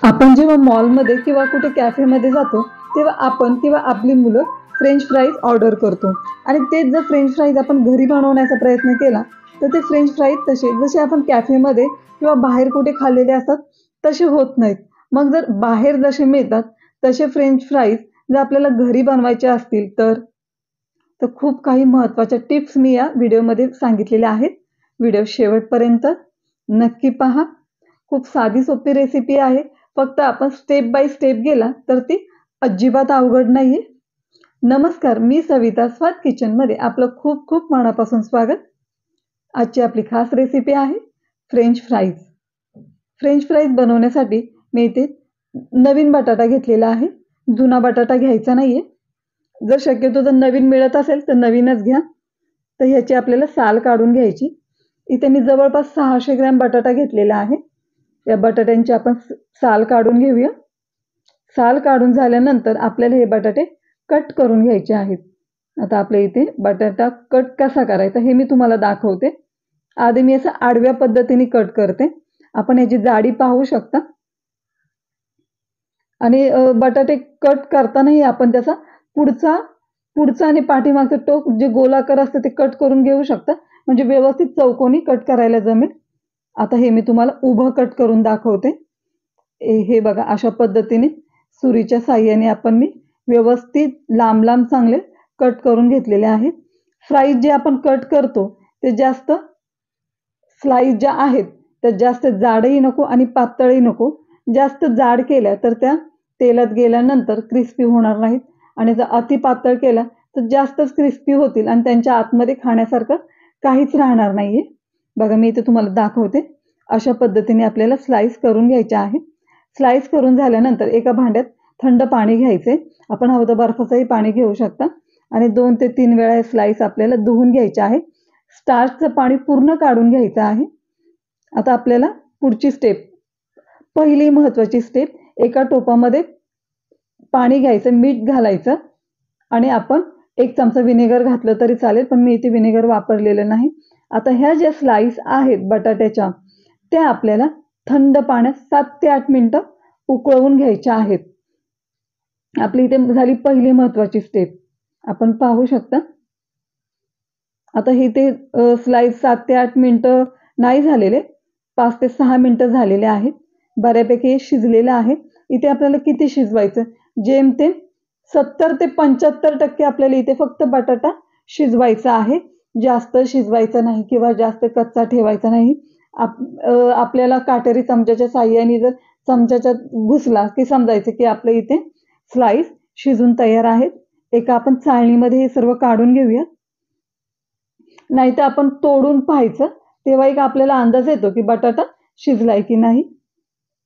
आपण जेव्हा मॉलमध्ये किंवा कुठे कॅफेमध्ये जातो तेव्हा आपण किंवा आपली मुलं फ्रेंच फ्राईज ऑर्डर करतो आणि तेच जर फ्रेंच फ्राईज आपण घरी बनवण्याचा प्रयत्न केला तर ते फ्रेंच फ्राईज तसे जसे आपण कॅफेमध्ये किंवा बाहेर कुठे खाल्लेले असतात तसे होत नाहीत. मग जर बाहेर जसे मिळतात तसे फ्रेंच फ्राईज जर आपल्याला घरी बनवायचे असतील तर खूप काही महत्त्वाच्या टिप्स मी या व्हिडिओमध्ये सांगितलेल्या आहेत. व्हिडिओ शेवटपर्यंत नक्की पहा. खूप साधी सोपी रेसिपी आहे. फक्त आपण स्टेप बाय स्टेप गेला तर ती अजिबात अवघड नाहीये. नमस्कार, मी सविता स्वाद किचनमध्ये आपलं खूप खूप मनापासून स्वागत. आजची आपली खास रेसिपी आहे फ्रेंच फ्राईज. फ्रेंच फ्राईज बनवण्यासाठी मी इथे नवीन बटाटा घेतलेला आहे. जुना बटाटा घ्यायचा नाहीये. जर शक्यतो जर नवीन मिळत असेल तर नवीनच घ्या. तर ह्याची आपल्याला साल काढून घ्यायची. इथे मी जवळपास 600 ग्रॅम बटाटा घेतलेला आहे. या बटाट्यांची आपण साल काढून घेऊया. साल काढून झाल्यानंतर आपल्याला हे बटाटे कट करून घ्यायचे आहेत. आता आपल्या इथे बटाटा कट कसा करायचा हे मी तुम्हाला दाखवते. आधी मी असं आडव्या पद्धतीने कट करते. आपण याची जाडी पाहू शकता. आणि बटाटे कट करतानाही आपण त्याचा पुढचा आणि पाठीमागचं टोक जे गोलाकार असतं ते कट करून घेऊ शकता, म्हणजे व्यवस्थित चौकोनी कट करायला जमेल. आता हे मी तुम्हाला उभं कट करून दाखवते. हे बघा, अशा पद्धतीने सुरीच्या साह्याने मी व्यवस्थित लांब लांब चांगले कट करून घेतलेले आहेत. फ्राईज जे आपण कट करतो ते जास्त स्लाईस ज्या आहेत त्या जास्त जाडही नको आणि पातळही नको. जास्त जाड केल्या तर त्या तेलात गेल्यानंतर क्रिस्पी होणार नाहीत आणि जर अति पातळ केला तर जास्तच क्रिस्पी होतील आणि त्यांच्या आतमध्ये खाण्यासारखं काहीच राहणार नाहीये. बघा, मी इथे तुम्हाला दाखवते. अशा पद्धतीने आपल्याला स्लाइस करून घ्यायचे आहे. स्लाइस करून झाल्यानंतर एका भांड्यात थंड पाणी घ्यायचे. आपण हवं तर बर्फाचंही पाणी घेऊ शकता आणि 2 ते 3 वेळा स्लाइस आपल्याला धुवून घ्यायचे आहे. स्टार्चचं पाणी पूर्ण काढून घ्यायचं आहे. आता आपल्याला पुढची स्टेप, पहिली महत्त्वाची स्टेप, एका टोपामध्ये पाणी घ्यायचं, मीठ घालायचं आणि आपण 1 चमचा विनेगर घातलं तरी चालेल, पण मी इथे विनेगर वापरलेलं नाही. आता ह्या ज्या स्लाइस आहेत बटाट्याच्या त्या आपल्याला थंड पाण्यात 7 ते 8 मिनिटं उकळवून घ्यायच्या आहेत. आपली इथे झाली पहिली महत्त्वाची स्टेप. आपण पाहू शकता. आता इथे स्लाइस 7 ते 8 मिनिटं नाही झालेले, 5 ते 6 मिनिटं झालेले आहेत. बऱ्यापैकी शिजलेलं आहे. इथे आपल्याला किती शिजवायचं, जेमतेम 70 ते 75% आपल्याला इथे फक्त बटाटा शिजवायचा आहे. जास्त शिजवायचं नाही किंवा जास्त कच्चा ठेवायचा नाही. आपल्याला काटेरी चमच्याच्या साह्याने जर चमच्याच्यात घुसला की समजायचं की आपल्या इथे स्लाइस शिजून तयार आहेत. एका आपण चाळणीमध्ये हे सर्व काढून घेऊया. नाहीतर आपण तोडून पाहायचं, तेव्हा एक आपल्याला अंदाज येतो की बटाटा शिजलाय की नाही.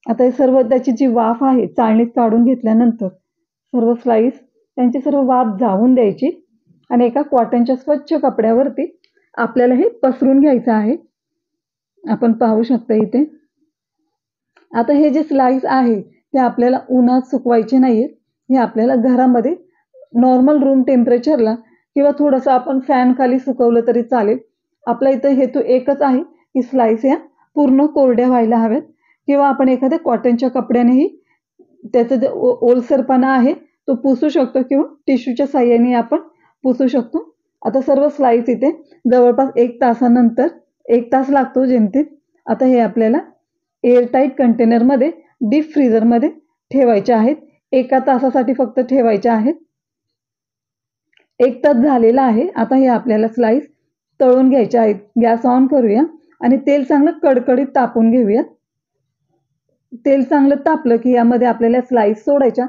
आता हे सर्व त्याची जी वाफ आहे चाळणीत काढून घेतल्यानंतर सर्व स्लाइस त्यांची सर्व वाफ जाऊन द्यायची आणि एका कॉटनच्या स्वच्छ कपड्यावरती आपल्याला हे पसरून घ्यायचं आहे. आपण पाहू शकता इथे. आता हे जे स्लाइस आहे ते आपल्याला उन्हात सुकवायचे नाहीत. हे आपल्याला घरामध्ये नॉर्मल रूम टेम्परेचरला किंवा थोडंसं आपण फॅन खाली सुकवलं तरी चालेल. आपला इथं हेतू एकच आहे की स्लाइस या पूर्ण कोरड्या व्हायला हव्यात किंवा आपण एखाद्या कॉटनच्या कपड्यानेही त्याचा जो ओलसरपणा आहे तो पुसू शकतो किंवा टिश्यूच्या साह्याने आपण पुसू शकतो. आता सर्व स्लाइस इथे जवळपास 1 तासानंतर, 1 तास लागतो जेमतेम. आता हे आपल्याला एअरटाईट कंटेनरमध्ये डीप फ्रीजरमध्ये ठेवायचे आहेत. 1 तासासाठी फक्त ठेवायचे आहेत. 1 तास झालेला आहे. आता हे आपल्याला स्लाइस तळून घ्यायचे आहेत. गॅस ऑन करूया आणि तेल चांगलं कडकडीत तापून घेऊया. तेल चांगलं तापलं की यामध्ये आपल्याला स्लाइस सोडायच्या.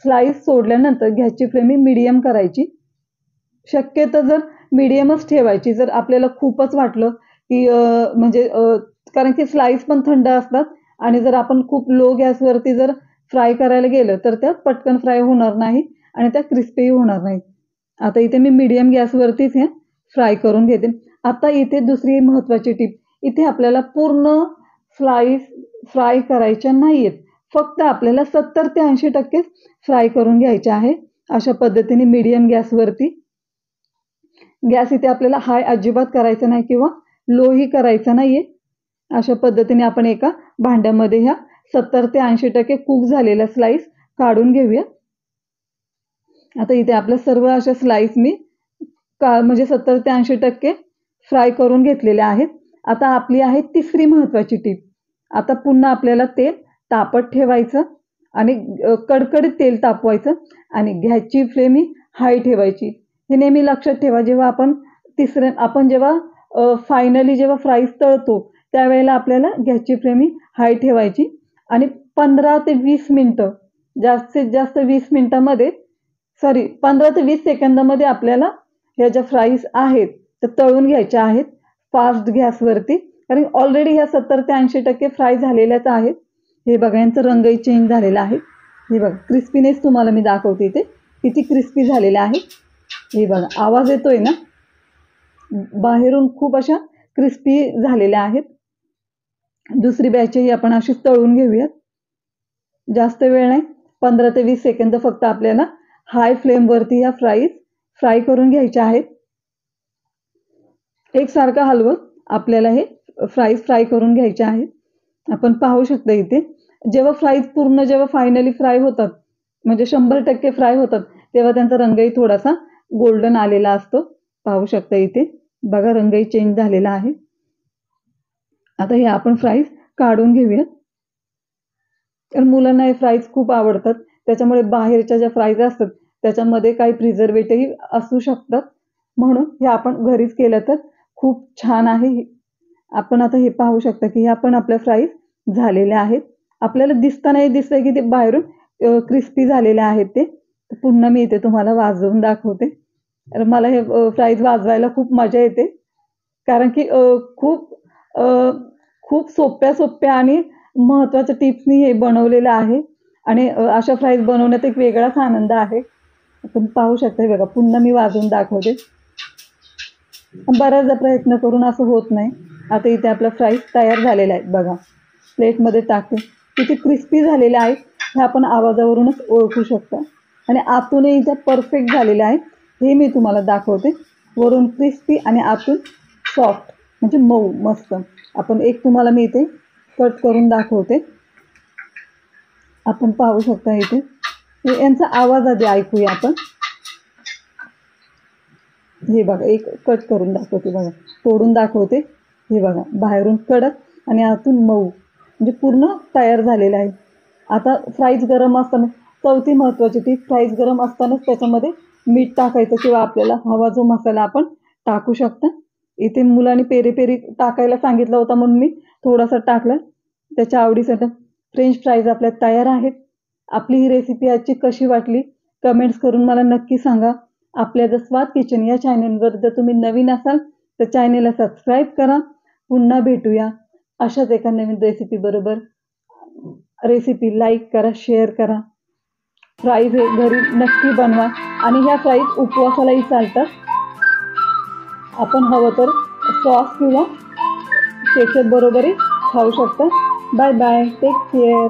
स्लाइस सोडल्यानंतर गॅसची फ्लेम मीडियम करायची. शक्यतो जर मीडियमच ठेवायची. जर आपल्याला खूपच वाटलं की कारण की स्लाइस पण थंड असतात आणि जर आपण खूप लो गॅसवरती जर फ्राय करायला गेलं तर त्या पटकन फ्राय होणार नाही आणि त्या क्रिस्पीही होणार नाहीत. आता इथे मी मीडियम गॅसवरतीच हे फ्राय करून घेते. आता इथे दुसरी महत्त्वाची टिप, इथे आपल्याला पूर्ण स्लाइस फ्राय करायच्या नाहीयेत. फक्त आपल्याला 70 ते 80% फ्राय करून घ्यायचे आहे. अशा पद्धतीने मीडियम गॅसवरती. गॅस इथे आपल्याला हाय अजिबात करायचा नाही किंवा लोही करायचा नाहीये. अशा पद्धतीने आपण एका भांड्यामध्ये ह्या 70 ते 80% कुक झालेल्या स्लाइस काढून घेऊया. आता इथे आपल्या सर्व अशा स्लाइस मी म्हणजे 70 ते 80% फ्राय करून घेतलेल्या आहेत. आता आपली आहे तिसरी महत्त्वाची टीप. आता पुन्हा आपल्याला तेल तापत ठेवायचं आणि कडकडीत तेल तापवायचं आणि गॅसची फ्लेम ही हाय ठेवायची. हे नेहमी लक्षात ठेवा. जेव्हा आपण जेव्हा फायनली जेव्हा फ्राईज तळतो त्यावेळेला आपल्याला गॅसची फ्लेम ही हाय ठेवायची आणि 15 ते 20 मिनिटं, जास्तीत जास्त 20 मिनिटामध्ये 15 ते 20 सेकंदामध्ये आपल्याला ह्या ज्या फ्राईज आहेत त्या तळून घ्यायच्या आहेत फास्ट गॅसवरती. कारण ऑलरेडी ह्या 70 ते 80% फ्राय झालेल्याच आहेत. हे बघा, यांचा रंगही चेंज झालेला आहे. हे बघा, क्रिस्पीनेस तुम्हाला मी दाखवते इथे किती क्रिस्पी झालेले आहे. हे बघा, आवाज येतोय ना, बाहेरून खूप अशा क्रिस्पी झालेल्या आहेत. दुसरी बॅचही आपण अशीच तळून घेऊयात. जास्त वेळ नाही, 15 ते 20 सेकंद फक्त आपल्याला हाय फ्लेमवरती ह्या फ्राय करून घ्यायच्या आहेत. एकसारखं हलवत आपल्याला हे फ्राय करून घ्यायचे आहेत. आपण पाहू शकता इथे जेव्हा फायनली फ्राय होतात, म्हणजे 100% फ्राय होतात, तेव्हा त्यांचा रंगही थोडासा गोल्डन आलेला असतो. पाहू शकता इथे बघा, रंगही चेंज झालेला आहे. आता हे आपण फ्राईज काढून घेऊयात. तर मुलांना हे फ्राईज खूप आवडतात, त्याच्यामुळे बाहेरच्या ज्या फ्राईज असतात त्याच्यामध्ये काही प्रिझर्वेटिव्ह असू शकतात, म्हणून हे आपण घरीच केलं तर खूप छान आहे. आपण आता हे पाहू शकता की ह्या पण आपल्या फ्राईज झालेल्या आहेत. आपल्याला दिसतानाही दिसतंय की ते बाहेरून क्रिस्पी झालेले आहेत. ते पुन्हा मी इथे तुम्हाला वाजवून दाखवते. तर मला हे फ्राईज वाजवायला खूप मजा येते, कारण की खूप सोप्या आणि महत्त्वाच्या टिप्सनी हे बनवलेलं आहे आणि अशा फ्राईज बनवण्यात एक वेगळाच आनंद आहे. आपण पाहू शकता. हे बघा, पुन्हा मी वाजवून दाखवते. बऱ्याचदा प्रयत्न करून असं होत नाही. आता इथे आपला फ्राईज तयार झालेला आहे. बघा, प्लेटमध्ये टाकते, किती क्रिस्पी झालेले आहेत हे आपण आवाजावरूनच ओळखू शकता. आणि आतूनही इथे परफेक्ट झालेले आहेत, हे मी तुम्हाला दाखवते. वरून क्रिस्पी आणि आतून सॉफ्ट, म्हणजे मऊ मस्त. आपण एक तुम्हाला मी इथे कट करून दाखवते. आपण पाहू शकता इथे यांचा आवाज आधी ऐकूया आपण. हे बघा, एक कट करून दाखवते. बघा, तोडून दाखवते. हे बघा, बाहेरून कडक आणि आतून मऊ, म्हणजे पूर्ण तयार झालेलं आहे. आता फ्राईज गरम असताना, चौथी महत्त्वाची टीप, फ्राईज गरम असतानाच त्याच्यामध्ये मीठ टाकायचं किंवा आपल्याला हवा जो मसाला आपण टाकू शकता. इथे मुलांनी पेरी पेरी टाकायला सांगितला होता म्हणून मी थोडासा टाकला त्याच्या आवडीसाठी. फ्रेंच फ्राईज आपल्या तयार आहेत. आपली ही रेसिपी आजची कशी वाटली कमेंट्स करून मला नक्की सांगा. आपल्या द स्वाद किचन या चॅनलवर जर तुम्ही नवीन असाल तर चॅनलला सबस्क्राईब करा. पुन्हा भेटूया अशाच एका नवीन रेसिपी बरोबर. रेसिपी लाईक करा, शेअर करा. फ्राईज हे घरी नक्की बनवा आणि ह्या फ्राईज उपवासालाही चालतात. आपण हवं तर सॉस किंवा केचप बरोबरही खाऊ शकता. Bye bye, take care.